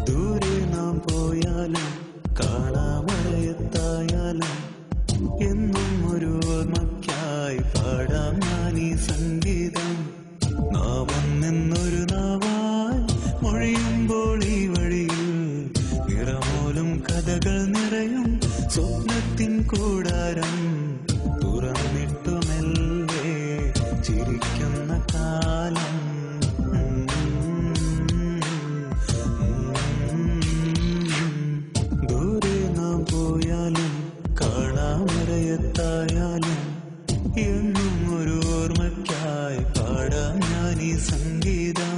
ദൂരെ നാം പോയാലും കാണാമറയത്തായാലും എന്നും ഒരു ഓർമ്മയ്ക്കായി പാടാം ഞാൻ ഈ സംഗീതം. നാമം നിന്നൊരു നാവായി മൊഴിയുമ്പോൾ ഈ വഴിയിൽ നിറമോലും കഥകൾ നിറയും സ്വപ്നത്തിൻ കൂടാരം. തുറന്നിട്ടുമെല്ലേ ചിരിക്കുന്ന കാലം. ദൂരെ നാം പോയാലും കാണാമറയത്തായാലും എന്നും ഒരു ഓർമ്മയ്ക്കായി പാടാം ഞാൻ ഈ സംഗീതം.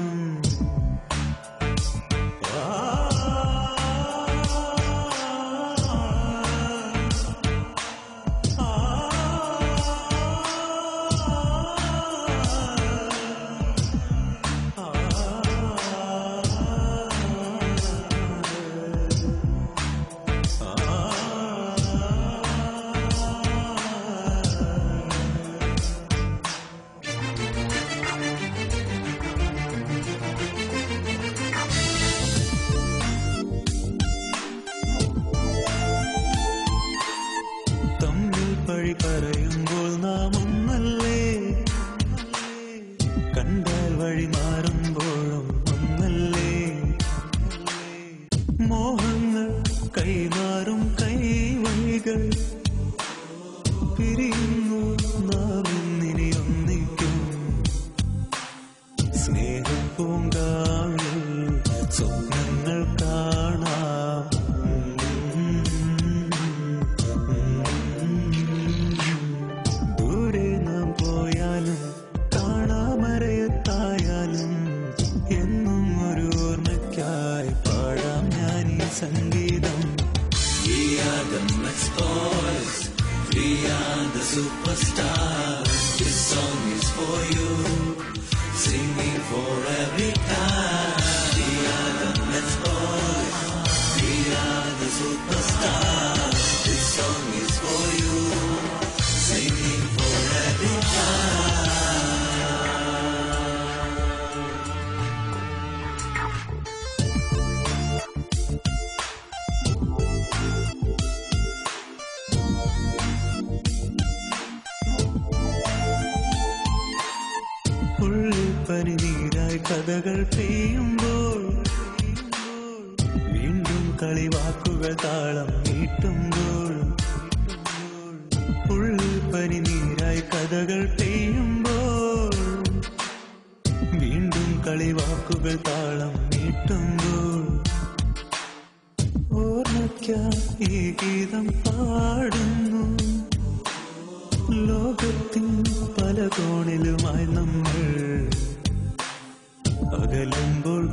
വഴി പറയുമ്പോൾ നാം ഒന്നല്ലേ, കണ്ടാൽ വഴി മാറുമ്പോഴും ഒന്നല്ലേ. മോഹങ്ങൾ കൈമാറും കൈവഴികൾ പിരിയുന്നു നാം ഇന്നിനി ഒന്നിക്കും. സ്നേഹപ്പൂങ്കാവിൽ സ്വപ്നങ്ങൾ കാണാം. കാണാമറയത്തായാലും എന്നും ഒരു ഓർമ്മയ്ക്കായി പാടാം ഞാൻ ഈ സംഗീതം. We are the next boys, we are the superstars. This song is for you, singing for every time. We are the next boys, we are the superstars. This song is for you, singing for every time. ഉള്ളിൽ പനിനീരായി കഥകൾ പെയ്യുമ്പോൾ വീണ്ടും കളിവാക്കുകൾ താളം നീട്ടുമ്പോൾ. ഉള്ളിൽ പനിനീരായി കഥകൾ പെയ്യുമ്പോൾ വീണ്ടും കളിവാക്കുകൾ താളം നീട്ടുമ്പോൾ. ഓർമ്മയ്ക്കായി ഈ ഗീതം പാടുന്നു. ലോകത്തിൻ പല കോണിലുമായി നമ്മൾ അകലുമ്പോൾ